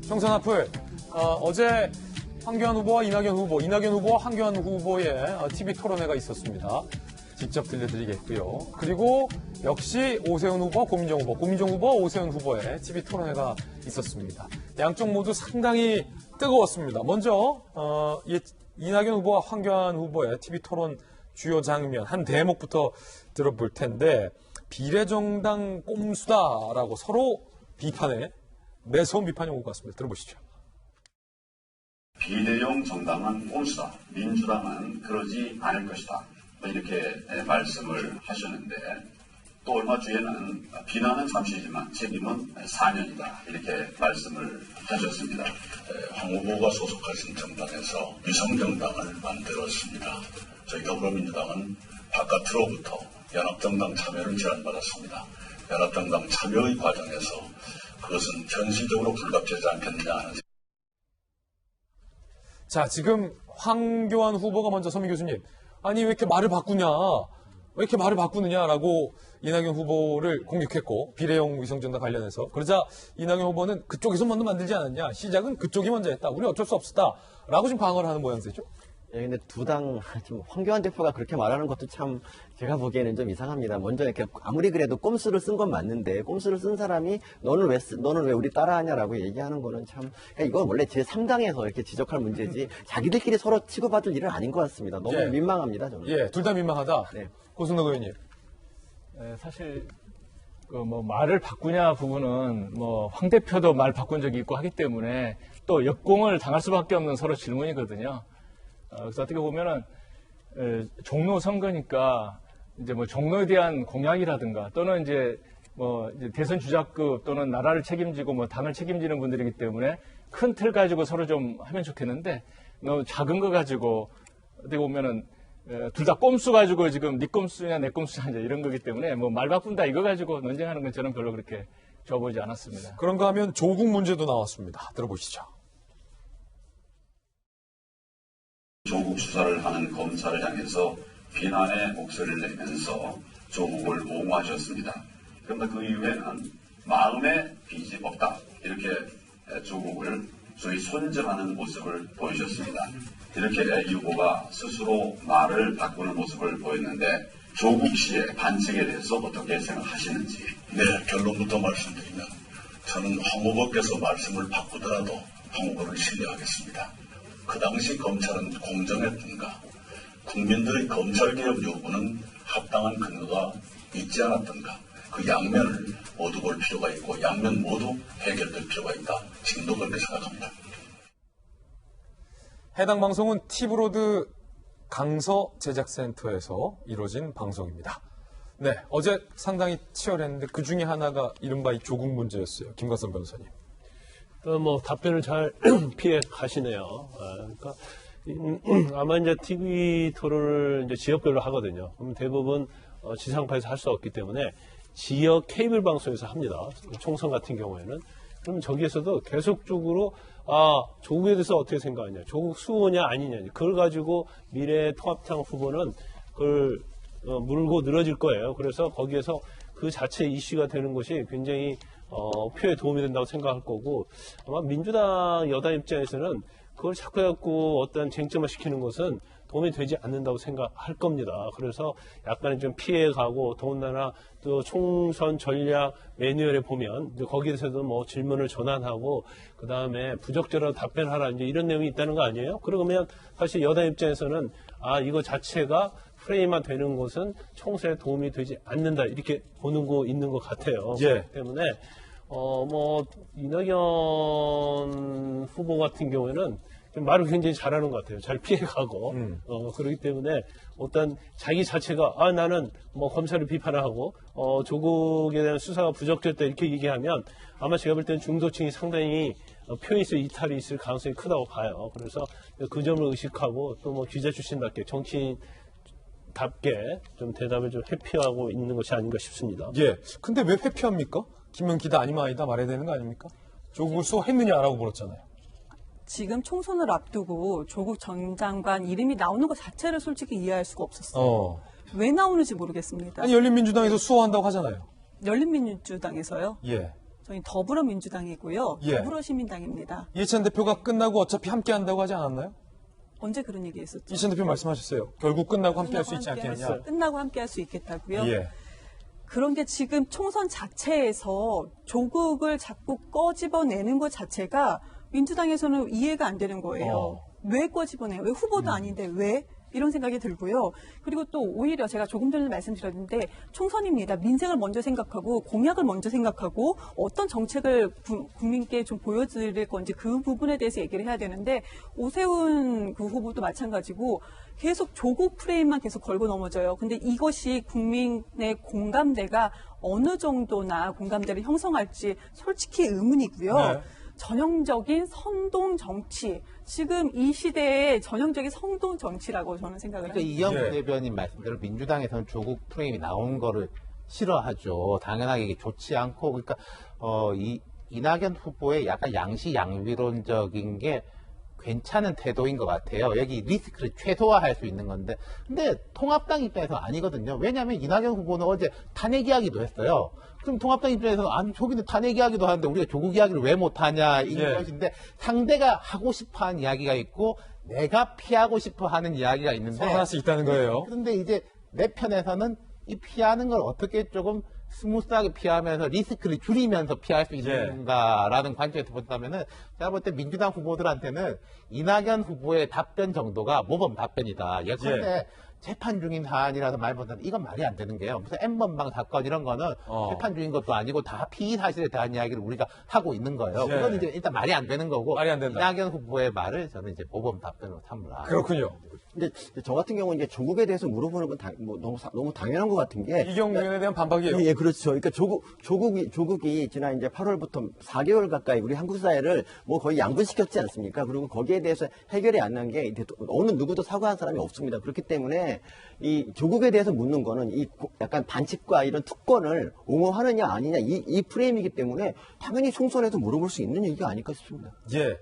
총선 앞을 어제 황교안 후보와 이낙연 후보, 이낙연 후보와 황교안 후보의 TV 토론회가 있었습니다. 직접 들려드리겠고요. 그리고 역시 오세훈 후보와 고민정 후보, 고민정 후보와 오세훈 후보의 TV 토론회가 있었습니다. 양쪽 모두 상당히 뜨거웠습니다. 먼저 이낙연 후보와 황교안 후보의 TV 토론 주요 장면 한 대목부터 들어볼 텐데 비례정당 꼼수다라고 서로 비판에 매서운 비판이 온 것 같습니다. 들어보시죠. 비례용 정당은 꼼수다. 민주당은 그러지 않을 것이다. 이렇게 말씀을 하셨는데 또 얼마 뒤에는 비난은 잠시지만 책임은 4년이다. 이렇게 말씀을 하셨습니다. 황 후보가 소속하신 정당에서 위성정당을 만들었습니다. 저희 더불어민주당은 바깥으로부터 연합정당 참여를 제안받았습니다. 연합정당 참여의 과정에서 그것은 현실적으로 불가피하지 않겠느냐 하는. 자, 지금 황교안 후보가 먼저 서민 교수님, 아니 왜 이렇게 말을 바꾸냐, 왜 이렇게 말을 바꾸느냐라고 이낙연 후보를 공격했고 비례용 위성정당 관련해서 그러자 이낙연 후보는 그쪽에서 먼저 만들지 않았냐, 시작은 그쪽이 먼저 했다, 우리 어쩔 수 없었다라고 지금 방어를 하는 모양새죠. 예, 근데 두 당, 지금 황교안 대표가 그렇게 말하는 것도 참 제가 보기에는 좀 이상합니다. 먼저 이렇게 아무리 그래도 꼼수를 쓴 건 맞는데 꼼수를 쓴 사람이 너는 왜 우리 따라하냐라고 얘기하는 거는 참, 그러니까 이건 원래 제3당에서 이렇게 지적할 문제지 자기들끼리 서로 치고받을 일은 아닌 것 같습니다. 너무 예. 민망합니다, 저는. 예, 둘 다 민망하다. 네. 고승덕 의원님. 사실 말을 바꾸냐 부분은 황 대표도 말 바꾼 적이 있고 하기 때문에 또 역공을 당할 수밖에 없는 서로 질문이거든요. 그래서 어떻게 보면은 종로 선거니까 이제 종로에 대한 공약이라든가 또는 이제 대선 주자급 또는 나라를 책임지고 당을 책임지는 분들이기 때문에 큰 틀 가지고 서로 좀 하면 좋겠는데 너무 작은 거 가지고 어떻게 보면은 둘 다 꼼수 가지고 지금 네 꼼수냐 내 꼼수냐 이런 거기 때문에 말 바꾼다 이거 가지고 논쟁하는 건 저는 별로 그렇게 좋아 보이지 않았습니다. 그런가 하면 조국 문제도 나왔습니다. 들어보시죠. 조국 수사를 하는 검찰을 향해서 비난의 목소리를 내면서 조국을 옹호하셨습니다. 그런데 그 이후에는 마음에 빚이 없다. 이렇게 조국을 소위 손절하는 모습을 보이셨습니다. 이렇게 이 후보가 스스로 말을 바꾸는 모습을 보였는데 조국 씨의 반칙에 대해서 어떻게 생각하시는지. 네, 결론부터 말씀드리면 저는 황 후보께서 말씀을 바꾸더라도 황 후보를 신뢰하겠습니다. 그 당시 검찰은 공정했던가, 국민들의 검찰개혁 요구는 합당한 근거가 있지 않았던가, 그 양면을 모두 볼 필요가 있고 양면 모두 해결될 필요가 있다. 지금도 그렇게 생각합니다. 해당 방송은 티브로드 강서 제작센터에서 이루어진 방송입니다. 네, 어제 상당히 치열했는데 그 중에 하나가 이른바 이 조국 문제였어요. 김관선 변호사님. 답변을 잘 피해 가시네요. 그러니까 아마 이제 TV 토론을 이제 지역별로 하거든요. 그럼 대부분 지상파에서 할 수 없기 때문에 지역 케이블 방송에서 합니다. 총선 같은 경우에는. 그럼 저기에서도 계속적으로 조국에 대해서 어떻게 생각하냐, 조국 수호냐 아니냐, 그걸 가지고 미래통합당 후보는 그걸 물고 늘어질 거예요. 그래서 거기에서 그 자체 이슈가 되는 것이 굉장히 표에 도움이 된다고 생각할 거고, 아마 민주당 여당 입장에서는 그걸 자꾸 해갖고 어떤 쟁점을 시키는 것은 도움이 되지 않는다고 생각할 겁니다. 그래서 약간은 좀 피해가고, 더군다나 또 총선 전략 매뉴얼에 보면 이제 거기에서도 질문을 전환하고 그 다음에 부적절한 답변하라 이제 이런 내용이 있다는 거 아니에요? 그러면 사실 여당 입장에서는 이거 자체가 프레임화 되는 것은 총선에 도움이 되지 않는다 이렇게 보는 거 있는 것 같아요. 예. 그렇기 때문에 이낙연 후보 같은 경우에는 말을 굉장히 잘하는 것 같아요. 잘 피해가고 그렇기 때문에 어떤 자기 자체가 나는 검찰을 비판하고 조국에 대한 수사가 부적절했다 이렇게 얘기하면 아마 제가 볼 때는 중도층이 상당히 표에서 이탈이 있을 가능성이 크다고 봐요. 그래서 그 점을 의식하고 또 기자 출신답게 정치인 답게 좀 대답을 좀 회피하고 있는 것이 아닌가 싶습니다. 예. 근데 왜 회피합니까? 김명기다 아니면 아니다 말해야 되는 거 아닙니까? 조국을 수호했느냐라고 물었잖아요. 지금 총선을 앞두고 조국 전 장관 이름이 나오는 것 자체를 솔직히 이해할 수가 없었어요. 왜 나오는지 모르겠습니다. 아니, 열린민주당에서 수호한다고 하잖아요. 열린민주당에서요? 예. 저희 더불어민주당이고요. 예. 더불어시민당입니다. 이해찬 대표가 끝나고 어차피 함께 한다고 하지 않았나요? 언제 그런 얘기 했었죠? 이해찬 대표 말씀하셨어요. 결국 끝나고 함께 할 수 있지 않겠느냐. 끝나고 함께 할 수 있겠다고요? 예. 그런데 지금 총선 자체에서 조국을 자꾸 꺼집어내는 것 자체가 민주당에서는 이해가 안 되는 거예요. 왜 꺼집어내요? 왜 후보도 아닌데 왜? 이런 생각이 들고요. 그리고 또 오히려 제가 조금 전에 말씀드렸는데 총선입니다. 민생을 먼저 생각하고 공약을 먼저 생각하고 어떤 정책을 국민께 좀 보여드릴 건지 그 부분에 대해서 얘기를 해야 되는데 오세훈 그 후보도 마찬가지고 계속 조국 프레임만 계속 걸고 넘어져요. 근데 이것이 국민의 공감대가 어느 정도나 공감대를 형성할지 솔직히 의문이고요. 네. 전형적인 선동 정치. 지금 이 시대의 전형적인 선동 정치라고 저는 생각을 그러니까 합니다. 이영구 예. 대변인 말씀대로 민주당에서는 조국 프레임이 나온 거를 싫어하죠. 당연하게 이게 좋지 않고 그러니까 이낙연 후보의 약간 양시양비론적인 게 괜찮은 태도인 것 같아요. 여기 리스크를 최소화할 수 있는 건데 근데 통합당 입장에서 아니거든요. 왜냐하면 이낙연 후보는 어제 탄핵 이야기도 했어요. 그럼 통합당 입장에서는 아니 저기는 탄핵 이야기도 하는데 우리가 조국 이야기를 왜 못하냐 이런 예. 것인데 상대가 하고 싶어하는 이야기가 있고 내가 피하고 싶어하는 이야기가 있는데 서로 하나씩 있다는 거예요. 그런데 이제 내 편에서는 이 피하는 걸 어떻게 조금 스무스하게 피하면서 리스크를 줄이면서 피할 수 있는가라는 관점에서 본다면은 제가 볼 때 민주당 후보들한테는 이낙연 후보의 답변 정도가 모범 답변이다. 예컨대 재판 중인 사안이라서 말보다는 이건 말이 안 되는 게요. 무슨 N번방 사건 이런 거는 재판 중인 것도 아니고 다 피의 사실에 대한 이야기를 우리가 하고 있는 거예요. 예. 그건 이제 일단 말이 안 되는 거고 말이 안 된다. 이낙연 후보의 말을 저는 이제 모범 답변으로 삼으라. 그렇군요. 근데 저 같은 경우는 이제 조국에 대해서 물어보는 건 너무 당연한 것 같은 게 이경규 의원에 대한 반박이에요. 예, 그렇죠. 그러니까 조국이 지난 이제 8월부터 4개월 가까이 우리 한국 사회를 뭐 거의 양분시켰지 않습니까? 그리고 거기에 대해서 해결이 안 난 게 어느 누구도 사과한 사람이 없습니다. 그렇기 때문에 이 조국에 대해서 묻는 거는 이 약간 반칙과 이런 특권을 옹호하느냐 아니냐 이 프레임이기 때문에 당연히 총선에서 물어볼 수 있는 얘기가 아닐까 싶습니다. 예.